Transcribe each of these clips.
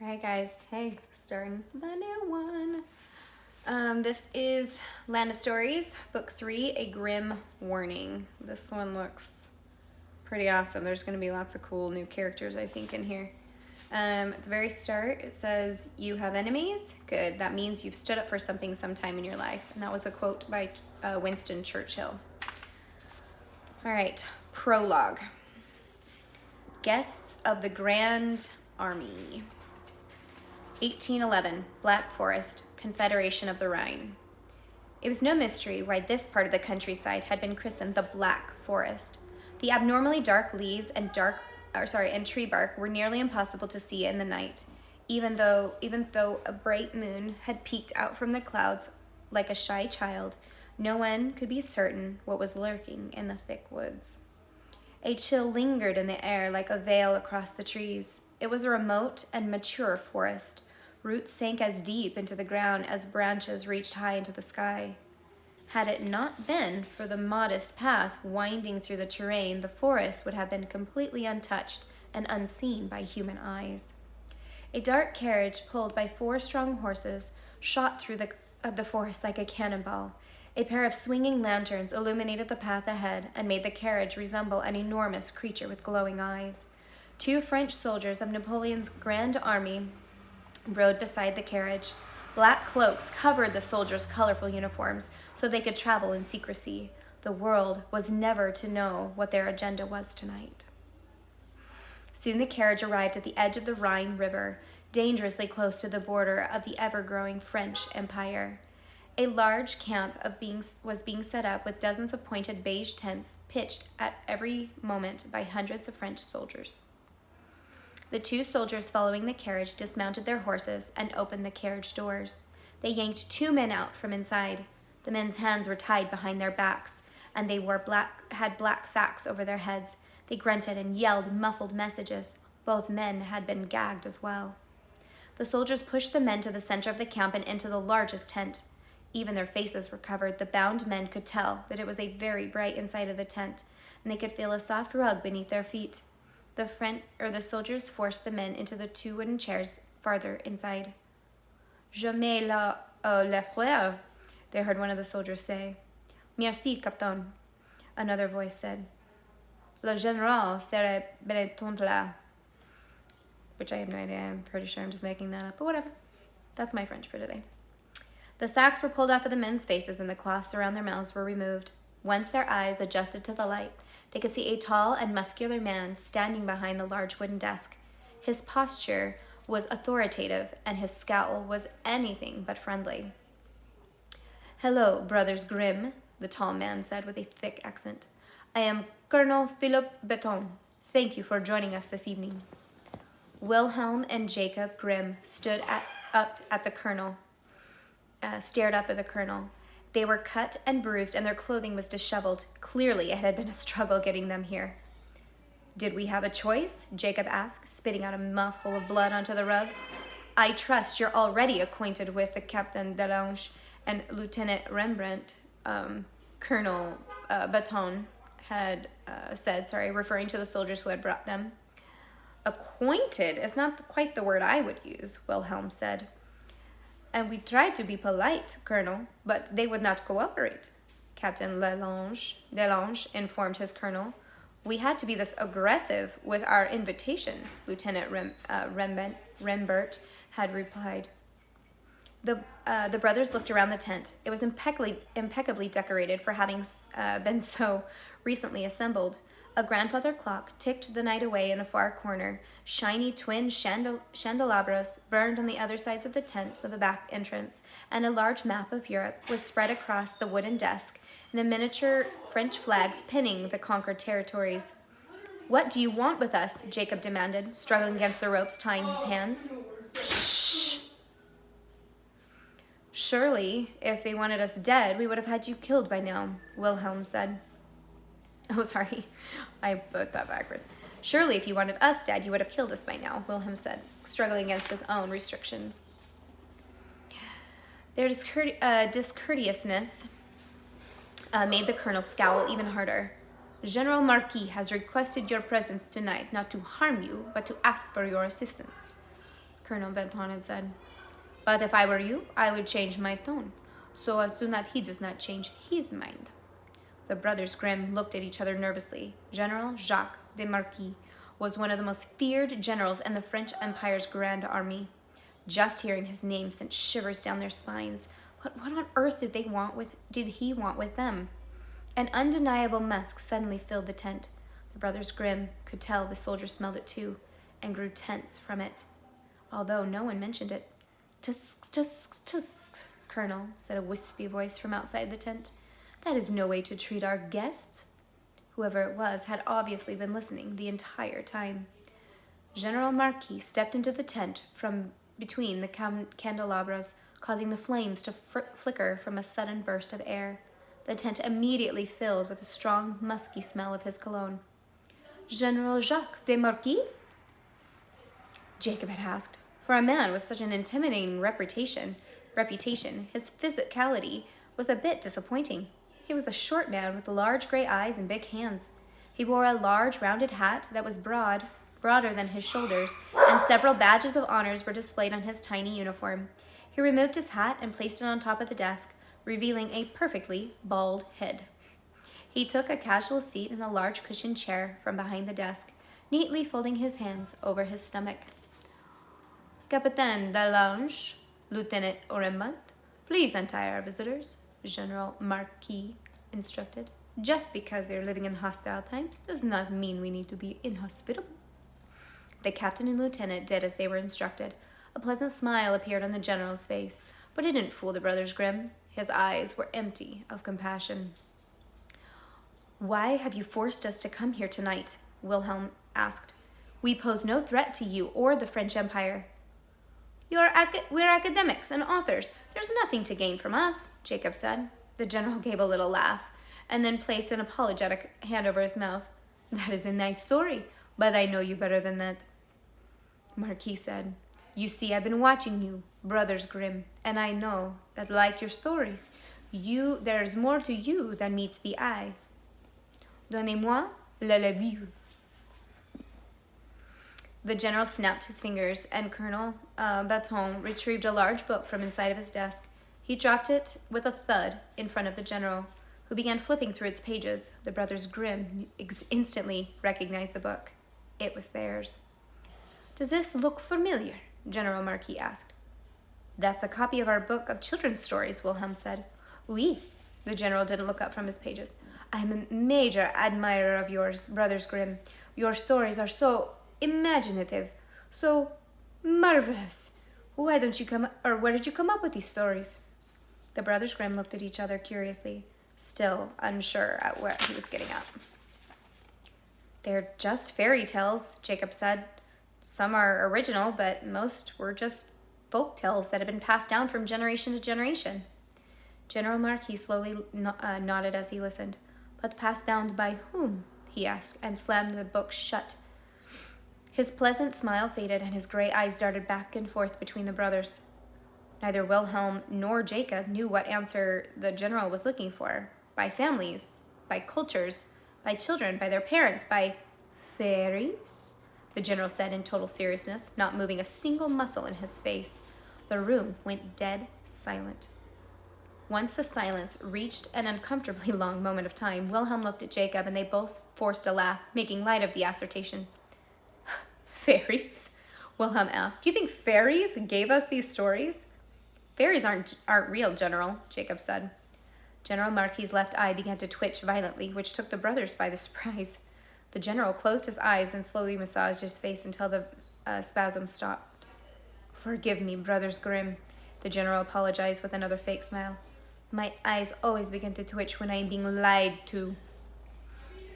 All right, guys. Hey, starting the new one. This is Land of Stories, Book 3, A Grimm Warning. This one looks pretty awesome. There's going to be lots of cool new characters, I think, in here. At the very start, it says, "You have enemies? Good. That means you've stood up for something sometime in your life." And that was a quote by Winston Churchill. All right, Prologue. Guests of the Grande Armee. 1811, Black Forest, Confederation of the Rhine. It was no mystery why this part of the countryside had been christened the Black Forest. The abnormally dark leaves and tree bark were nearly impossible to see in the night, even though a bright moon had peeked out from the clouds like a shy child. No one could be certain what was lurking in the thick woods. A chill lingered in the air like a veil across the trees. It was a remote and mature forest. Roots sank as deep into the ground as branches reached high into the sky. Had it not been for the modest path winding through the terrain, the forest would have been completely untouched and unseen by human eyes. A dark carriage pulled by 4 strong horses shot through the forest like a cannonball. A pair of swinging lanterns illuminated the path ahead and made the carriage resemble an enormous creature with glowing eyes. 2 French soldiers of Napoleon's Grande Armee rode beside the carriage. Black cloaks covered the soldiers' colorful uniforms so they could travel in secrecy. The world was never to know what their agenda was tonight. Soon the carriage arrived at the edge of the Rhine River, dangerously close to the border of the ever-growing French Empire. A large camp was being set up with dozens of pointed beige tents pitched at every moment by hundreds of French soldiers. The 2 soldiers following the carriage dismounted their horses and opened the carriage doors. They yanked 2 men out from inside. The men's hands were tied behind their backs, and they had black sacks over their heads. They grunted and yelled muffled messages. Both men had been gagged as well. The soldiers pushed the men to the center of the camp and into the largest tent. Even their faces were covered. The bound men could tell that it was a very bright inside of the tent, and they could feel a soft rug beneath their feet. The soldiers forced the men into the 2 wooden chairs farther inside. "Je mets le frère," they heard one of the soldiers say. "Merci, capitaine," another voice said. "Le général serait bientôt là," which I have no idea. I'm pretty sure I'm just making that up, but whatever. That's my French for today. The sacks were pulled off of the men's faces and the cloths around their mouths were removed. Once their eyes adjusted to the light, they could see a tall and muscular man standing behind the large wooden desk. His posture was authoritative, and his scowl was anything but friendly. "Hello, brothers Grimm," the tall man said with a thick accent. "I am Colonel Philip Beton. Thank you for joining us this evening." Wilhelm and Jacob Grimm stared up at the colonel. They were cut and bruised, and their clothing was disheveled. Clearly, it had been a struggle getting them here. "Did we have a choice?" Jacob asked, spitting out a mouthful of blood onto the rug. "I trust you're already acquainted with the Captain Delange and Lieutenant Rembrandt," Colonel Baton had said, referring to the soldiers who had brought them. "Acquainted is not quite the word I would use," Wilhelm said. "And we tried to be polite, Colonel, but they would not cooperate," Captain Delange informed his colonel. "We had to be this aggressive with our invitation," Lieutenant Rembert had replied. The brothers looked around the tent. It was impeccably decorated for having been so recently assembled. A grandfather clock ticked the night away in a far corner. Shiny twin candelabras burned on the other sides of the tent to the back entrance, and a large map of Europe was spread across the wooden desk, and the miniature French flags pinning the conquered territories. "What do you want with us?" Jacob demanded, struggling against the ropes tying his hands. "Shh! Surely, if they wanted us dead, we would have had you killed by now," Wilhelm said. "Oh, sorry, I put that backwards. Surely, if you wanted us dead, you would have killed us by now," Wilhelm said, struggling against his own restrictions. Their discourteousness made the colonel scowl even harder. "General Marquis has requested your presence tonight, not to harm you, but to ask for your assistance." Colonel Benton had said. But if I were you, I would change my tone, so as soon that he does not change his mind. The brothers Grimm looked at each other nervously. General Jacques de Marquis was one of the most feared generals in the French Empire's Grande Armee. Just hearing his name sent shivers down their spines. What on earth did he want with them? An undeniable musk suddenly filled the tent. The brothers Grimm could tell the soldiers smelled it too, and grew tense from it, although no one mentioned it. "Tusk, tusk, tusk, Colonel," said a wispy voice from outside the tent. "That is no way to treat our guests." Whoever it was had obviously been listening the entire time. General Marquis stepped into the tent from between the candelabras, causing the flames to flicker from a sudden burst of air. The tent immediately filled with a strong, musky smell of his cologne. "General Jacques de Marquis?" Jacob had asked. For a man with such an intimidating reputation, his physicality was a bit disappointing. He was a short man with large gray eyes and big hands. He wore a large rounded hat that was broader than his shoulders, and several badges of honors were displayed on his tiny uniform. He removed his hat and placed it on top of the desk, revealing a perfectly bald head. He took a casual seat in a large cushioned chair from behind the desk, neatly folding his hands over his stomach. "Capitaine Delange, Lieutenant Oremont, please untie our visitors," General Marquis instructed. "Just because they're living in hostile times does not mean we need to be inhospitable." The captain and lieutenant did as they were instructed. A pleasant smile appeared on the general's face, but it didn't fool the brothers Grimm. His eyes were empty of compassion. "Why have you forced us to come here tonight?" Wilhelm asked. "We pose no threat to you or the French Empire." We're academics and authors. There's nothing to gain from us," Jacob said. The general gave a little laugh and then placed an apologetic hand over his mouth. "That is a nice story, but I know you better than that." Marquis said, "You see, I've been watching you, brothers Grimm, and I know that, like your stories, there's more to you than meets the eye. Donnez-moi la vue." The general snapped his fingers, and Colonel Baton retrieved a large book from inside of his desk. He dropped it with a thud in front of the general, who began flipping through its pages. The brothers Grimm instantly recognized the book. It was theirs. "Does this look familiar?" General Marquis asked. "That's a copy of our book of children's stories," Wilhelm said. "Oui." The general didn't look up from his pages. "I'm a major admirer of yours, brothers Grimm. Your stories are so imaginative, so marvelous. Where did you come up with these stories?" The brothers Grimm looked at each other curiously, still unsure at what he was getting at. "They're just fairy tales," Jacob said. "Some are original, but most were just folk tales that have been passed down from generation to generation." General Marquis slowly nodded as he listened. "But passed down by whom?" he asked, and slammed the book shut. His pleasant smile faded, and his gray eyes darted back and forth between the brothers. Neither Wilhelm nor Jacob knew what answer the general was looking for. By families, by cultures, by children, by their parents, by fairies? The general said in total seriousness, not moving a single muscle in his face. The room went dead silent. Once the silence reached an uncomfortably long moment of time, Wilhelm looked at Jacob, and they both forced a laugh, making light of the assertion. "Fairies?" Wilhelm asked. "You think fairies gave us these stories?" "Fairies aren't real, General," Jacob said. General Marquis' left eye began to twitch violently, which took the brothers by surprise. The general closed his eyes and slowly massaged his face until the spasm stopped. "Forgive me, brothers Grimm," the general apologized with another fake smile. "My eyes always begin to twitch when I am being lied to."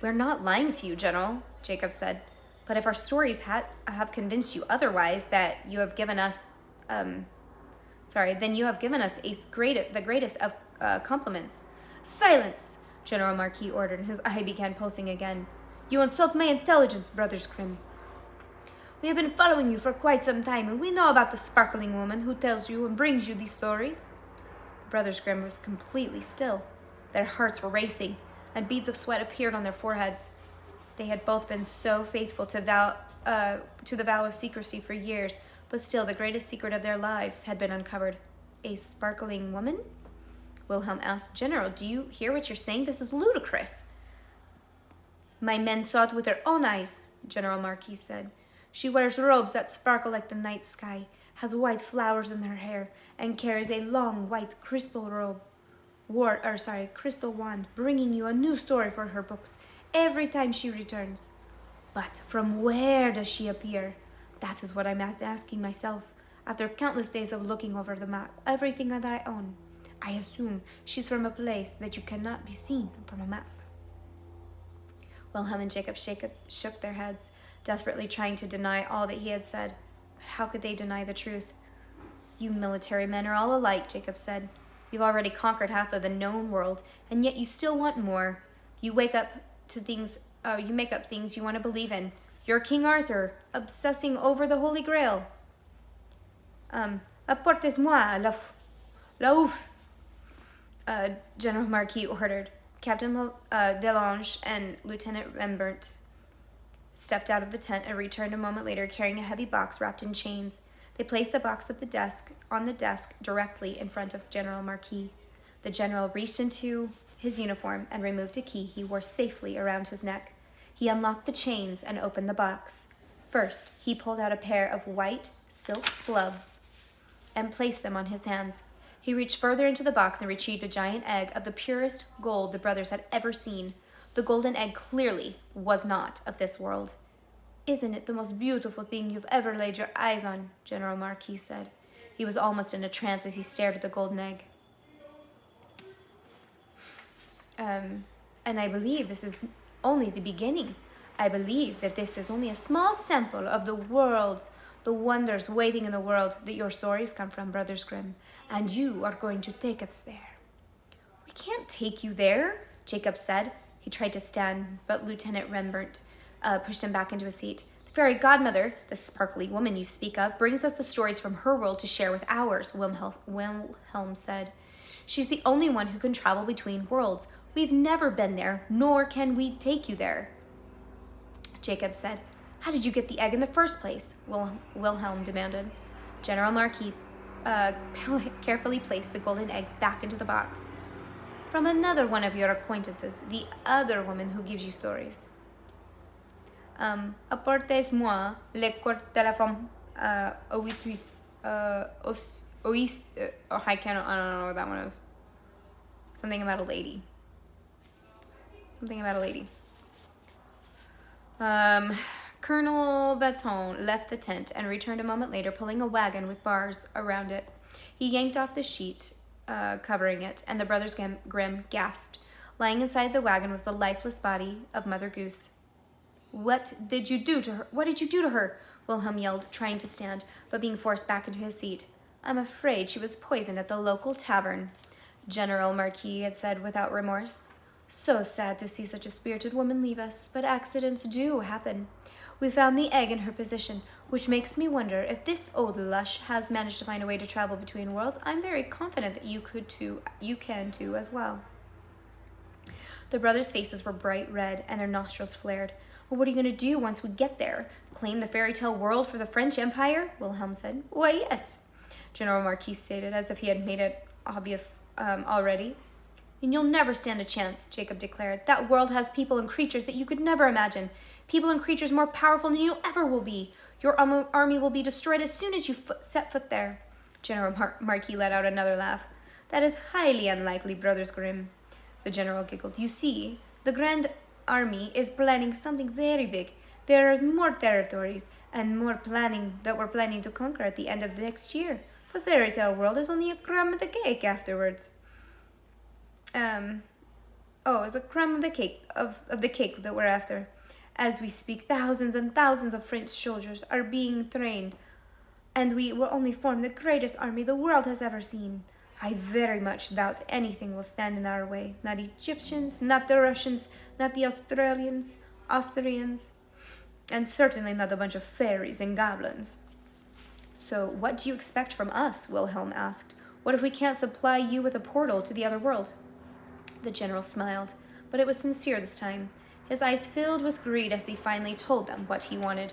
"We're not lying to you, General," Jacob said. "But if our stories have convinced you otherwise, that you have given us, then you have given us the greatest of compliments." "Silence!" General Marquis ordered, and his eye began pulsing again. "You insult my intelligence, brothers Grimm. We have been following you for quite some time, and we know about the sparkling woman who tells you and brings you these stories." The brothers Grimm was completely still. Their hearts were racing, and beads of sweat appeared on their foreheads. They had both been so faithful to the vow of secrecy for years, But still, the greatest secret of their lives had been uncovered. A sparkling woman? Wilhelm asked. General, do you hear what you're saying? This is ludicrous. My men saw it with their own eyes, General Marquis said. She wears robes that sparkle like the night sky, has white flowers in her hair, and carries a long white crystal crystal wand, bringing you a new story for her books every time she returns. But from where does she appear? That is what I'm asking myself. After countless days of looking over the map, everything that I own, I assume she's from a place that you cannot be seen from a map. Wilhelm and Jacob shook their heads, desperately trying to deny all that he had said. But how could they deny the truth? You military men are all alike, Jacob said. You've already conquered half of the known world, and yet you still want more. You make up things you want to believe in. You're King Arthur, obsessing over the Holy Grail. Apportez-moi la ouf, General Marquis ordered. Captain Delange and Lieutenant Rembert stepped out of the tent and returned a moment later carrying a heavy box wrapped in chains. They placed the box on the desk directly in front of General Marquis. The general reached into his uniform and removed a key he wore safely around his neck. He unlocked the chains and opened the box. First, he pulled out a pair of white silk gloves and placed them on his hands. He reached further into the box and retrieved a giant egg of the purest gold the brothers had ever seen. The golden egg clearly was not of this world. Isn't it the most beautiful thing you've ever laid your eyes on? General Marquis said. He was almost in a trance as he stared at the golden egg. And I believe this is only the beginning. I believe that this is only a small sample of the wonders waiting in the world that your stories come from, Brothers Grimm, and you are going to take us there. We can't take you there, Jacob said. He tried to stand, but Lieutenant Rembert pushed him back into his seat. The fairy godmother, the sparkly woman you speak of, brings us the stories from her world to share with ours, Wilhelm said. She's the only one who can travel between worlds. We've never been there, nor can we take you there. Jacob said. How did you get the egg in the first place? Wilhelm demanded. General Marquis carefully placed the golden egg back into the box. From another one of your acquaintances, the other woman who gives you stories. Apportez-moi le corps de la femme I don't know what that one is. Something about a lady. Colonel Baton left the tent and returned a moment later, pulling a wagon with bars around it. He yanked off the sheet covering it, and the brothers Grimm gasped. Lying inside the wagon was the lifeless body of Mother Goose. What did you do to her? What did you do to her? Wilhelm yelled, trying to stand, but being forced back into his seat. I'm afraid she was poisoned at the local tavern, General Marquis had said without remorse. So sad to see such a spirited woman leave us, but accidents do happen. We found the egg in her position, which makes me wonder if this old lush has managed to find a way to travel between worlds. I'm very confident that you can too as well. The brothers' faces were bright red and their nostrils flared. Well, what are you going to do once we get there? Claim the fairy tale world for the French Empire? Wilhelm said. Why, yes, General Marquis stated, as if he had made it obvious already. And you'll never stand a chance, Jacob declared. That world has people and creatures that you could never imagine. People and creatures more powerful than you ever will be. Your army will be destroyed as soon as you set foot there. General Marquis let out another laugh. That is highly unlikely, Brothers Grimm. The general giggled. You see, the Grande Armee is planning something very big. There are more territories and more that we're planning to conquer at the end of the next year. The fairy tale world is only a crumb of the cake afterwards. It's a crumb of the cake of the cake that we're after. As we speak, thousands and thousands of French soldiers are being trained, and we will only form the greatest army the world has ever seen. I very much doubt anything will stand in our way. Not Egyptians, not the Russians, not the Austrians, and certainly not a bunch of fairies and goblins. So what do you expect from us? Wilhelm asked. What if we can't supply you with a portal to the other world? The general smiled, but it was sincere this time. His eyes filled with greed as he finally told them what he wanted.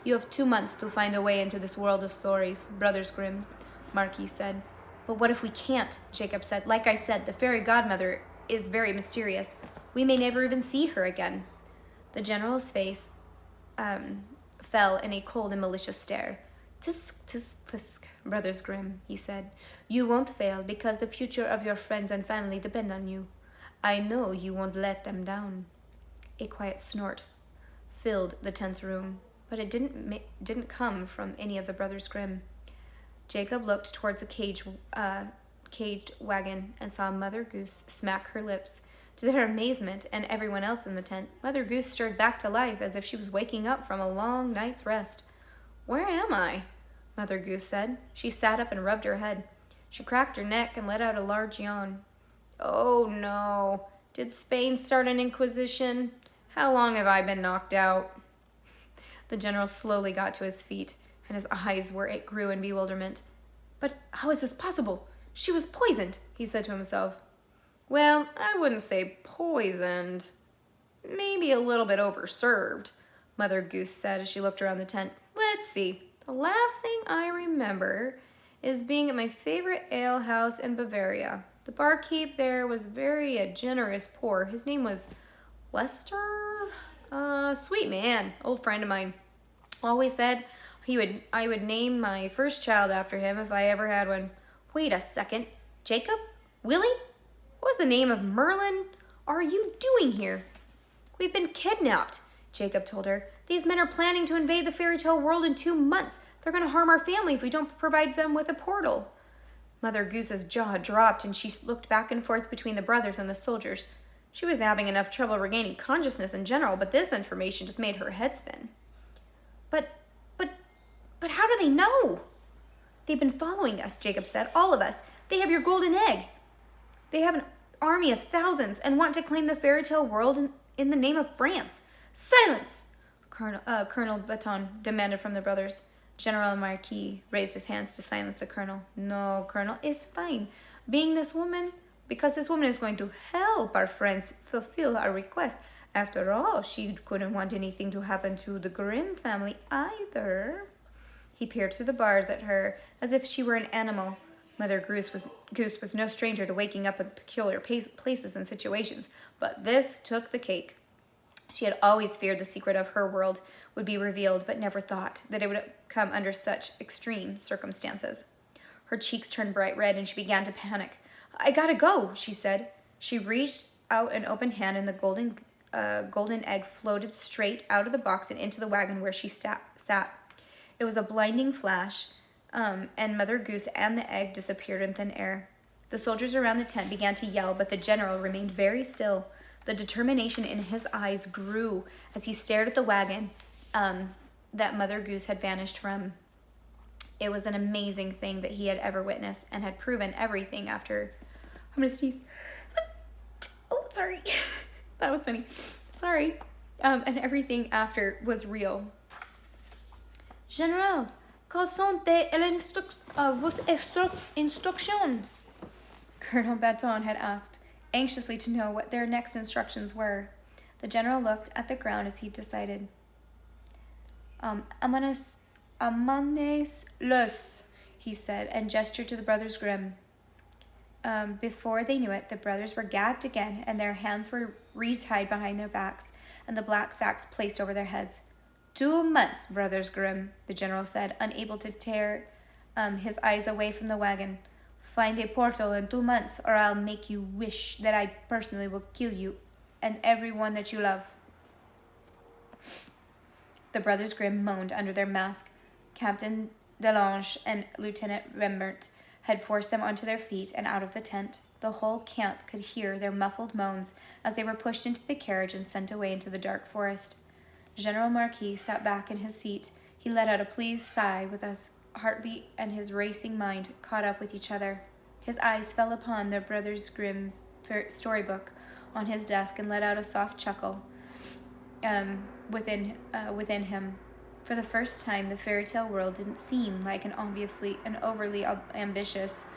You have 2 months to find a way into this world of stories, Brothers Grimm, Marquis said. But what if we can't? Jacob said. Like I said, the fairy godmother is very mysterious. We may never even see her again. The general's face fell in a cold and malicious stare. Tisk, tisk, tisk, Brothers Grimm, he said. You won't fail because the future of your friends and family depend on you. I know you won't let them down. A quiet snort filled the tense room, but it didn't come from any of the Brothers Grimm. Jacob looked towards the caged wagon and saw Mother Goose smack her lips. To their amazement and everyone else in the tent, Mother Goose stirred back to life as if she was waking up from a long night's rest. Where am I? Mother Goose said. She sat up and rubbed her head. She cracked her neck and let out a large yawn. Oh no, did Spain start an inquisition? How long have I been knocked out? The general slowly got to his feet, and his eyes grew in bewilderment. But how is this possible? She was poisoned, he said to himself. Well, I wouldn't say poisoned. Maybe a little bit overserved, Mother Goose said as she looked around the tent. Let's see. The last thing I remember is being at my favorite ale house in Bavaria. The barkeep there was very generous poor. His name was Lester? Sweet man, old friend of mine. Always said I would name my first child after him if I ever had one. Wait a second. Jacob? Willie? What was the name of Merlin? Are you doing here? We've been kidnapped, Jacob told her. These men are planning to invade the fairy tale world in 2 months. They're going to harm our family if we don't provide them with a portal. Mother Goose's jaw dropped and she looked back and forth between the brothers and the soldiers. She was having enough trouble regaining consciousness in general, but this information just made her head spin. But how do they know? They've been following us, Jacob said. All of us. They have your golden egg. They have an army of thousands and want to claim the fairy tale world in the name of France. Silence! Colonel Baton demanded from the brothers. General Marquis raised his hands to silence the colonel. No, Colonel, it's fine. Because this woman is going to help our friends fulfill our request. After all, she couldn't want anything to happen to the Grimm family either. He peered through the bars at her as if she were an animal. Mother Goose was no stranger to waking up in peculiar places and situations, but this took the cake. She had always feared the secret of her world would be revealed, but never thought that it would come under such extreme circumstances. Her cheeks turned bright red and she began to panic. I gotta go, she said. She reached out an open hand and the golden egg floated straight out of the box and into the wagon where she sat. It was a blinding flash, and Mother Goose and the egg disappeared in thin air. The soldiers around the tent began to yell, but the general remained very still. The determination in his eyes grew as he stared at the wagon that Mother Goose had vanished from. It was an amazing thing that he had ever witnessed and had proven everything after... I'm gonna sneeze. Oh, sorry. That was funny. Sorry. And everything after was real. General, quelles sont vos instructions? Colonel Baton had asked, anxiously to know what their next instructions were. The general looked at the ground as he decided. Amanes los, he said, and gestured to the Brothers Grimm. Before they knew it, the brothers were gagged again, and their hands were retied behind their backs, and the black sacks placed over their heads. 2 months, Brothers Grimm, the general said, unable to tear his eyes away from the wagon. Find a portal in 2 months, or I'll make you wish that I personally will kill you and everyone that you love. The Brothers Grimm moaned under their mask. Captain Delange and Lieutenant Rembert had forced them onto their feet and out of the tent. The whole camp could hear their muffled moans as they were pushed into the carriage and sent away into the dark forest. General Marquis sat back in his seat. He let out a pleased sigh with his heartbeat and his racing mind caught up with each other. His eyes fell upon the Brothers Grimm's storybook on his desk and let out a soft chuckle within him. For the first time, the fairy tale world didn't seem like an overly ambitious